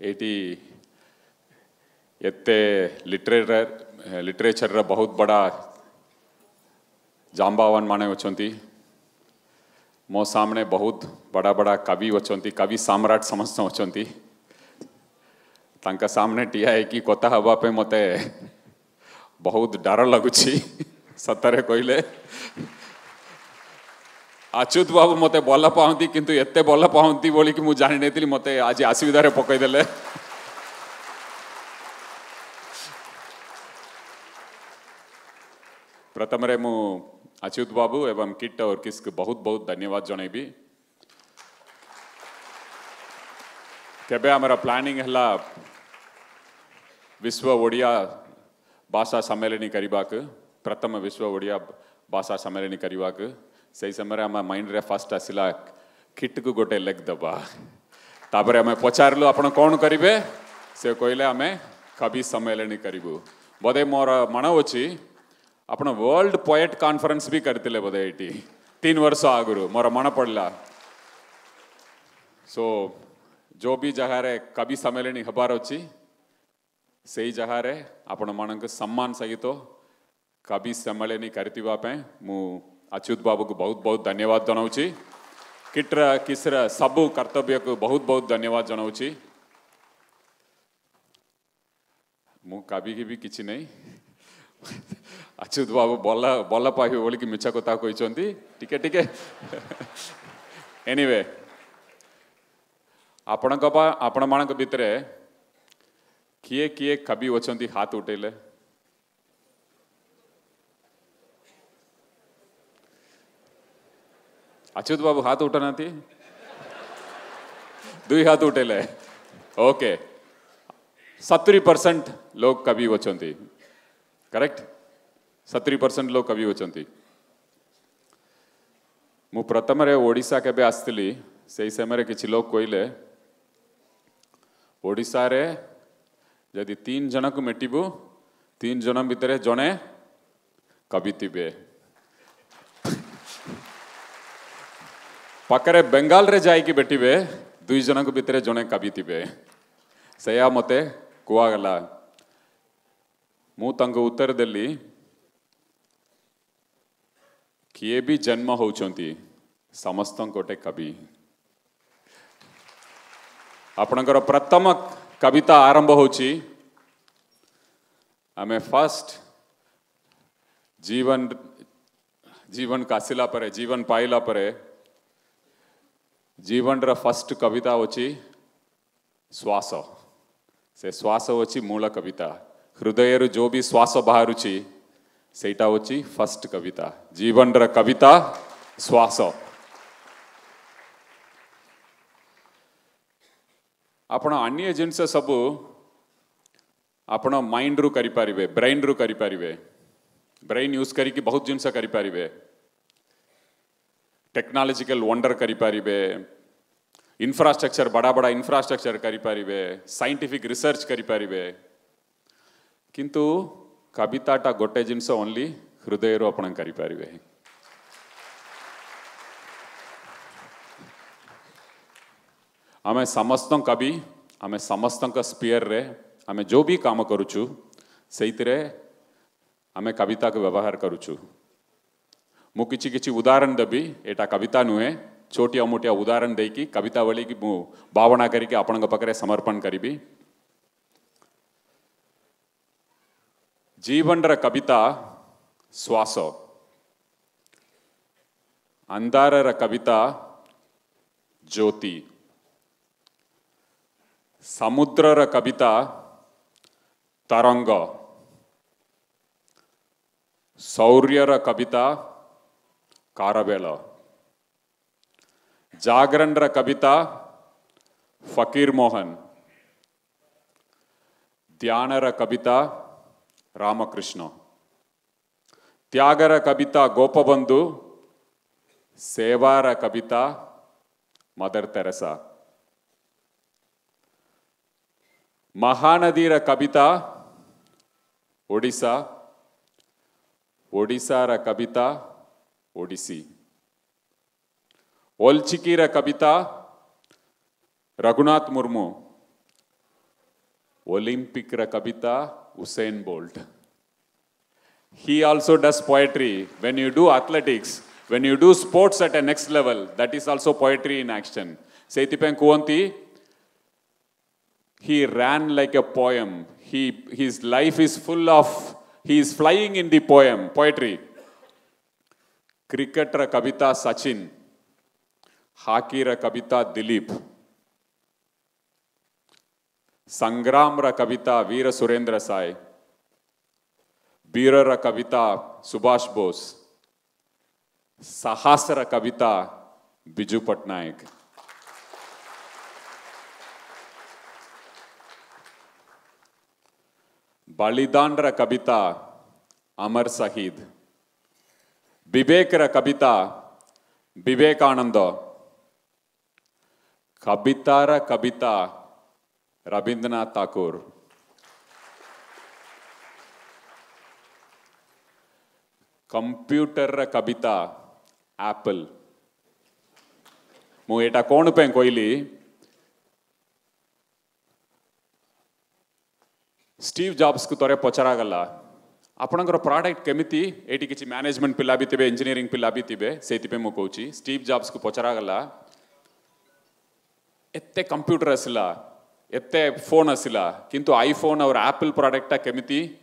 Eighty एते literature बहुत बड़ा जांबावान माने अछंती मो सामने बहुत बड़ा बड़ा कवि अछंती कवि सम्राट समस्त अछंती तांका सामने टिया है कि कथा हवा पे मते बहुत डर लगुची सतरे कहले अच्युत बाबू मते बोला पाहती किंतु एते बोला पाहती बोली कि मु जानि नेतिली मते आज असुविधा रे पकई देले प्रथम रे मु अच्युत बाबू एवं किट और किस बहुत बहुत धन्यवाद जनइबी केबे हमरा प्लानिंग हला विश्व ओडिया भाषा सम्मेलन करबाक प्रथम विश्व ओडिया भाषा सम्मेलन करबाक से समय आम माइंड रे फर्स्ट आसला किट को गोटे लेग दबा तापर आम पचारू आपण कौन करेंगे से कहले आम कवि सम्मेलन करूँ बोधे मोर मन अच्छी आपण वर्ल्ड पोएट कॉन्फ्रेंस भी करते बोधे ये 3 वर्ष आगु मोर मन पड़ला सो जो भी जगार कवि सम्मेलन हबार अच्छी से ही जगार आपण मान सम्मान सहित कवि सम्मेलन करने मु अच्युत बाबू को बहुत बहुत धन्यवाद जनाऊँगी किट्र किस्र सबू कर्तव्य को बहुत बहुत धन्यवाद जनाऊँगी मु कवि की भी किसी नहीं अच्युत बाबू बोला बोला पाइबे बोली कि मिछा कथा कहते टिके टिके एनीवे आपण मान भितर किए किए कवि अच्छी हाथ उठेले अच्युत बाबू हाथ उठा 2 हाथ उठेले ओके 70% लोग कवि अच्छी करेक्ट 70% लोग कवि अच्छी मु प्रथम रे ओडिशा केबे आसली से समय किसी लोग कहले ओडिशा रे यदि 3 जन को मेटिबू 3 जन भितर जड़े कवि थे पाखरे बेंगाल रे जाइकी बेटिबे 2 जन को भितर जड़े कवि थे से मते कहगला मु तांको उत्तर देली किए भी जन्म होउचंती समस्त गोटे कवि आपणकर प्रथम कविता आरंभ होची आमे फर्स्ट जीवन जीवन कासिला परे जीवन पाइला परे जीवन रा फर्स्ट कविता होची श्वास से श्वास होची मूल कविता हृदय जो भी श्वास बाहरुची सेटा होची फर्स्ट कविता जीवन रा कविता श्वास आपण अन्य जिनस सबू आपण माइंड रु करि पारिबे ब्रेन रु करि पारिबे ब्रेन यूज करी कि बहुत जिनस करि पारिबे टेक्नोलॉजिकल वंडर करि पारिबे इंफ्रास्ट्रक्चर बड़ा बड़ा इंफ्रास्ट्रक्चर करि पारिबे साइंटिफिक रिसर्च करि पारिबे किंतु कविताटा गोटे जिनस ओनली हृदय रो आपण करि पारिबे आमे समस्त कवि आमे समस्त स्पीयर रे आमे जो भी काम करूचु सेइतरे आमे कविता को व्यवहार करूचु मु किछि किछि उदाहरण देबी एटा कविता नुहे छोटिया मोटिया उदाहरण देकी कविता वाली की मु भावना करके आपण पाखरे समर्पण करी जीवन रा कविता श्वास अंधार रा कविता ज्योति समुद्र रा कविता तरंग शौर्य रा कविता कारवेल जागरण रा कविता फकीर मोहन ध्यान रा कविता रामकृष्ण त्यागर कविता गोपबंधु सेवार कविता मदर तेरेसा महानदीर कविता ओडिशा ओडिशार कविता ओडिसी ओल्चिकीर कविता Raghunath Murmu Olympic ra kavita Usain Bolt. He also does poetry. When you do athletics, when you do sports at a next level, that is also poetry in action. Seithipen kuvanti, he ran like a poem. His life is full of, he is flying in the poetry. Cricket ra kavita Sachin. Hockey ra kavita Dilip. Sangram ra kavita Veera Surendra Sai. Beera ra kavita Subhash Bose. Sahas ra kavita Biju Patnaik. Balidan ra kavita Amar Sahid. Vivek ra kavita Vivekananda. Kavita ra kavita Rabindranath Tagore. Computer ra kavita Apple. Mu eta konu pen koili Steve Jobs ku tore pachara gala. Apanangar product kemiti eti kichi management pilla bi tibe engineering pilla bi tibe seithipe mu kochi Steve Jobs ku pachara gala. Ette computer asila ette phone asila kintu iPhone or Apple product ta kemiti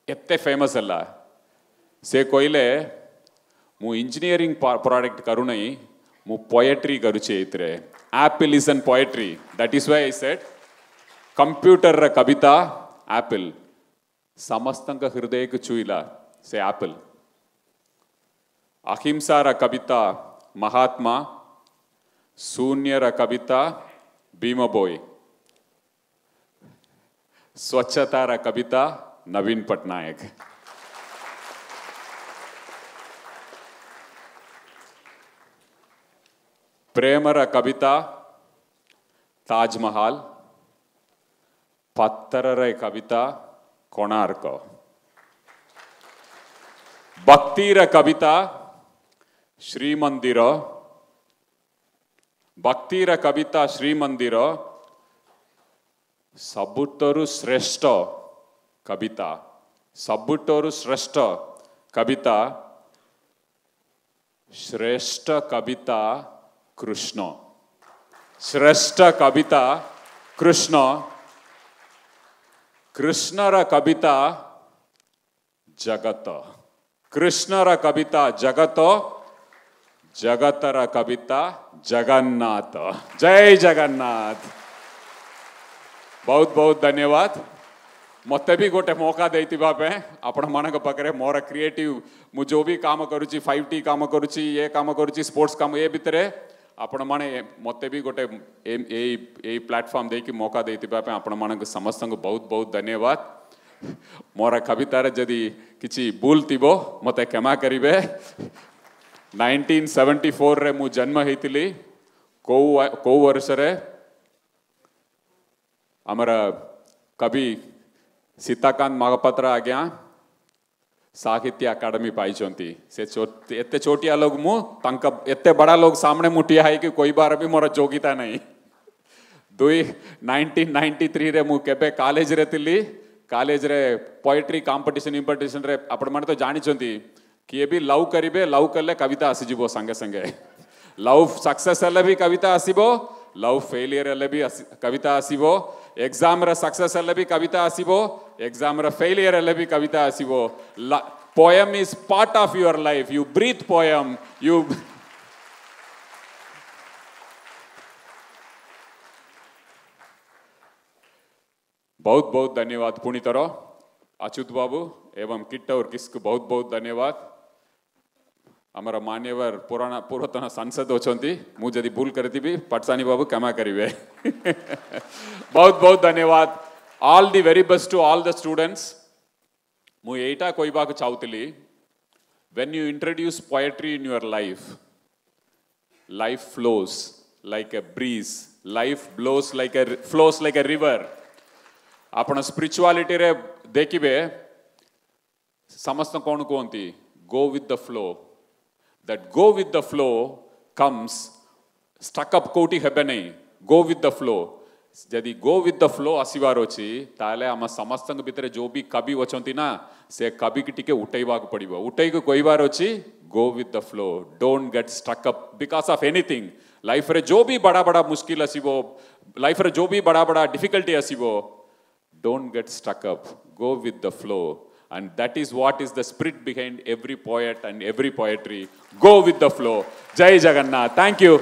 ette famous alla. Se koile mu engineering product karunai mu poetry karuche itre. Apple is an poetry. That is why I said computer ra kavita Apple. Samastanga hridayku chuila. Say Apple. Ahimsa ra kavita Mahatma. Sunya ra kavita Bhima Boy. Swachhata ra kavita Naveen Patnaik. Prema ra kavita Taj Mahal. Pattara ra kavita Konarka. Bhakti ra kavita Shri Mandira. Bhakti ra kavita Shri Mandira. Sabutaru Shrestha kavita. Sabutaru Shrestha kavita. Shrestha kavita Krishna. Shrestha kavita Krishna. Krishna ra kavita Jagata. Krishna ra kavita Jagata. Jagata ra kavita Jagannatha. Jai Jagannath. बहुत बहुत धन्यवाद. मते भी गोटे मौका देती बापे आपण मानक पाखरे मोर क्रिएटिव मु जो भी काम करूची 5T काम करूची ये काम करूची स्पोर्ट्स काम ये भितरे आपण माने मते भी गोटे ए प्लेटफॉर्म दे कि मौका देती बापे आपण मानक समस्त को बहुत बहुत धन्यवाद. मोर कवितार जदि किछि भूल थिबो मते क्षमा करिवे. 1974 रे मु जन्म हेतिली. को वर्ष रे हमारा कवि सीताकांत महापात्र आज्ञा साहित्य अकादमी पाई से एते छोटिया लोग मु तंक एते बड़ा लोग सामने मुठिया है कि कोई बार भी मोर जोगिता नहीं. 1993 रे मु केबे कॉलेज रे थिली. कॉलेज रे पोएट्री कंपटीशन रे आपण माने तो जानि छंती किए भी लव करिवे. लव करले कविता आसी जीवो संगे संगे. लव सक्सेस हेले भी कविता आसीबो. लव फेलियर हेले भी कविता आसीबो. एग्जाम रे सक्सेस हेले भी कविता आसीबो. एग्जाम रे फेलियर हेले भी कविता आसीबो. Poem is part of your life. You breathe poem. You बहुत बहुत धन्यवाद पुणी तरह अच्युत बाबू एवं किट्ट और किसको बहुत बहुत धन्यवाद. हमारा मान्यवर पूर्वतन सांसद होचंती मु जदि भूल करथिबी पटसानी बाबू क्षमा करिवे. बहुत बहुत धन्यवाद. All the very best to all the students. मु एटा कोइबा को चाहूतली when you introduce poetry in your life, life flows like a breeze. Life flows like a river. आपण स्पिरिचुअलिटी रे देखिबे समस्त कोन कोंती go with the flow. That go with the flow comes stuck up कोटी हेबे नहीं. Go with the flow. जदि गो विथ द फ्लो आसबार अच्छी ताले आम समस्त भितर जो भी कवि अच्छा ना से कवि की टिके उठेवा पड़ो उठे कहबार अच्छी go with the flow don't get stuck up because of anything life रे जो भी बड़ा बड़ा मुश्किल आसो लाइफ रे जो भी बड़ा बड़ा डिफिकल्टी आसो don't get stuck up go with the flow and that is what is the spirit behind every poet and every poetry. Go with the flow. Jai Jagannath. Thank you.